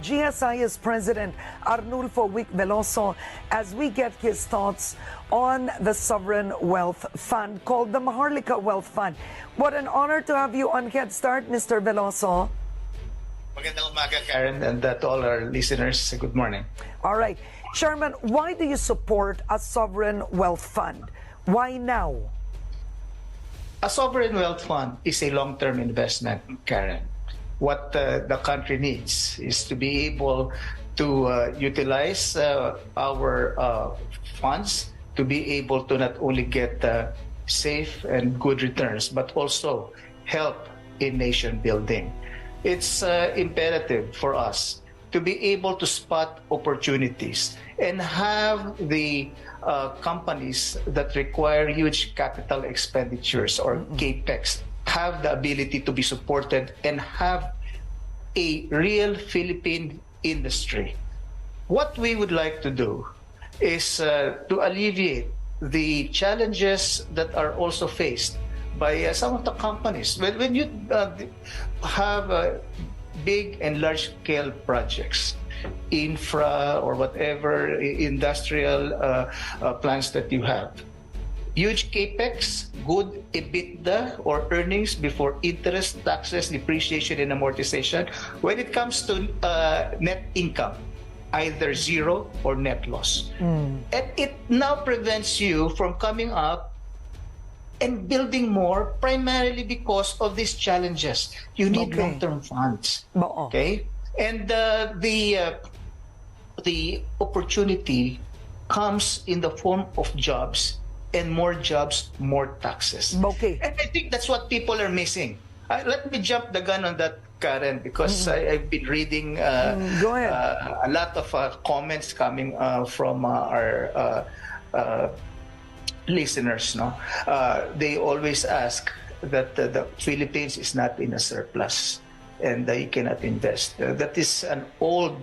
GSIS President Arnulfo Veloso as we get his thoughts on the Sovereign Wealth Fund called the Maharlika Wealth Fund. What an honor to have you on Head Start, Mr. Veloso. Magandang umaga, Karen, and to all our listeners, good morning. All right. Chairman, why do you support a Sovereign Wealth Fund? Why now? A sovereign wealth fund is a long-term investment, Karen. What the country needs is to be able to utilize our funds to be able to not only get safe and good returns, but also help in nation building. It's imperative for us to be able to spot opportunities and have the companies that require huge capital expenditures or capex have the ability to be supported and have a real Philippine industry. What we would like to do is to alleviate the challenges that are also faced by some of the companies. When you have big and large-scale projects, infra or whatever industrial plans that you have, huge capex, good EBITDA or earnings before interest, taxes, depreciation, and amortization. When it comes to net income, either zero or net loss. And it now prevents you from coming up and building more, primarily because of these challenges. You need long-term funds. Okay? And the opportunity comes in the form of jobs, and more jobs, more taxes. Okay. And I think that's what people are missing. Let me jump the gun on that, Karen, because I've been reading Go ahead. a lot of comments coming from our listeners. No, they always ask that the Philippines is not in a surplus and you cannot invest. That is an old,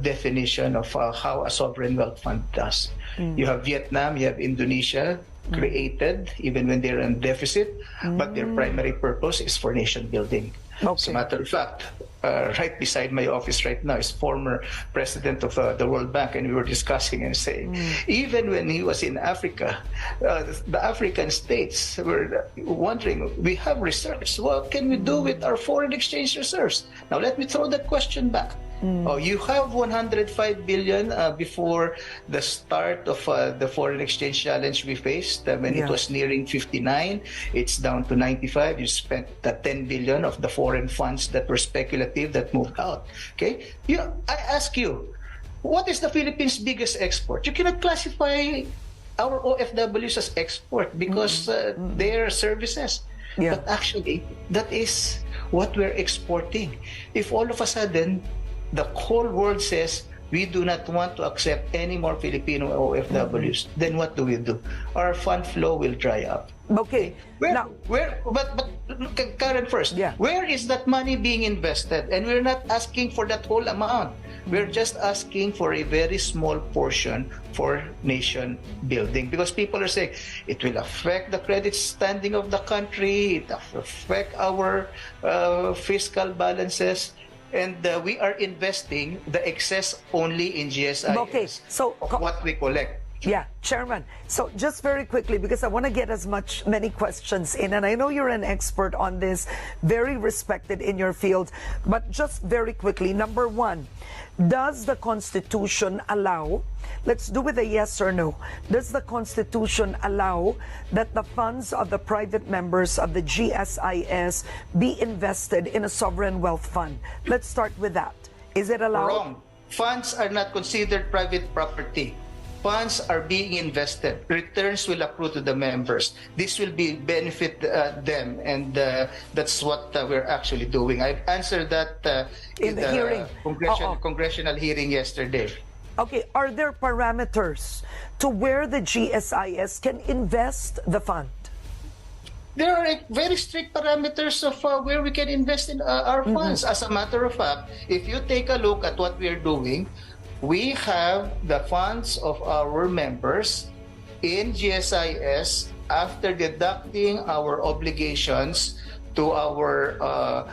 definition of how a sovereign wealth fund does. You have Vietnam, you have Indonesia, created even when they're in deficit, but their primary purpose is for nation building. As a matter of fact, right beside my office right now is former president of the World Bank, and we were discussing and saying, even when he was in Africa, the African states were wondering, we have reserves, what can we do with our foreign exchange reserves? Now let me throw that question back. You have 105 billion before the start of the foreign exchange challenge we faced. When it was nearing 59, it's down to 95. You spent the 10 billion of the foreign funds that were speculative that moved out. Okay, I ask you, what is the Philippines' biggest export? You cannot classify our OFWs as export because they're services. But actually, that is what we're exporting. If all of a sudden the whole world says we do not want to accept any more Filipino OFWs, then what do we do? Our fund flow will dry up. Okay. But Karen first, where is that money being invested? And we're not asking for that whole amount. We're just asking for a very small portion for nation building, because people are saying it will affect the credit standing of the country, it will affect our fiscal balances. And we are investing the excess only in GSIS of what we collect. Yeah, Chairman. So just very quickly, because I want to get many questions in, and I know you're an expert on this, very respected in your field, but just very quickly, number one, does the Constitution allow, let's do with a yes or no, does the Constitution allow that the funds of the private members of the GSIS be invested in a sovereign wealth fund? Let's start with that. Is it allowed? Wrong. Funds are not considered private property. Funds are being invested. Returns will accrue to the members. This will benefit them, and that's what we're actually doing. I've answered that in the hearing, congressional hearing yesterday. Okay, are there parameters to where the GSIS can invest the fund? There are very strict parameters of where we can invest in our funds. As a matter of fact, if you take a look at what we're doing, we have the funds of our members in GSIS after deducting our obligations to our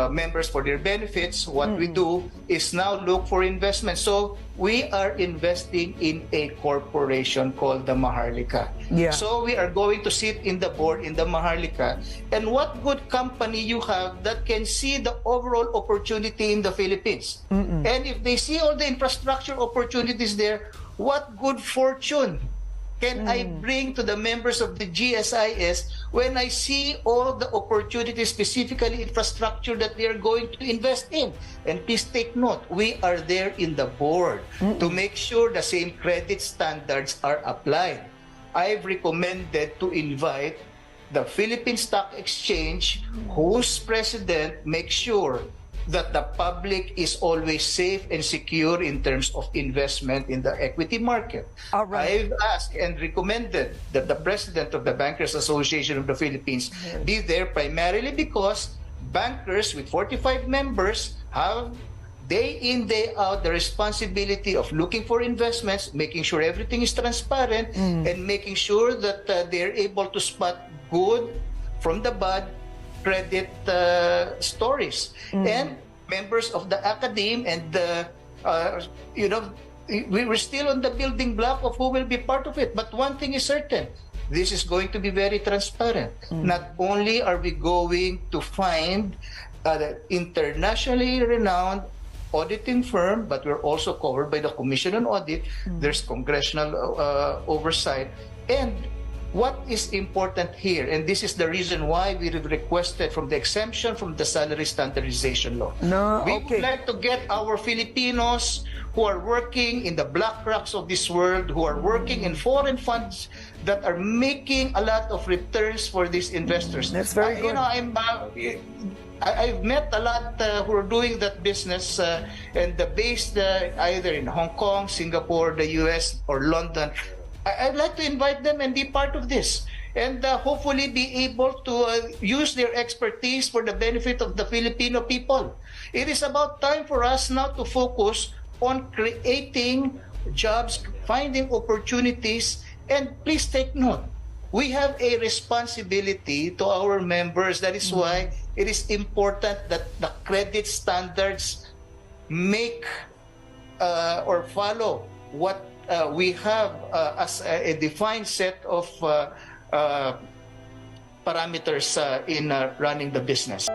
members for their benefits, what we do is now look for investment. So we are investing in a corporation called the Maharlika. Yeah. So we are going to sit in the board in the Maharlika. And what good company you have that can see the overall opportunity in the Philippines. And if they see all the infrastructure opportunities there, what good fortune can I bring to the members of the GSIS when I see all the opportunities, specifically infrastructure that they are going to invest in? And please take note, we are there in the board to make sure the same credit standards are applied. I've recommended to invite the Philippine Stock Exchange, whose president makes sure that the public is always safe and secure in terms of investment in the equity market. All right. I've asked and recommended that the president of the Bankers Association of the Philippines be there primarily because bankers with 45 members have day in, day out the responsibility of looking for investments, making sure everything is transparent, and making sure that they're able to spot good from the bad credit stories. And members of the academe and we were still on the building block of who will be part of it. But one thing is certain, this is going to be very transparent. Not only are we going to find the internationally renowned auditing firm, but we're also covered by the Commission on Audit. There's congressional oversight. And what is important here, and this is the reason why we requested from the exemption from the salary standardization law. We would like to get our Filipinos who are working in the BlackRocks of this world, who are working in foreign funds that are making a lot of returns for these investors. That's very good. I've met a lot who are doing that business and they're based either in Hong Kong, Singapore, the US, or London. I'd like to invite them and be part of this and hopefully be able to use their expertise for the benefit of the Filipino people. It is about time for us now to focus on creating jobs, finding opportunities, and please take note, we have a responsibility to our members. That is why it is important that the credit standards make or follow what we have as a defined set of parameters in running the business.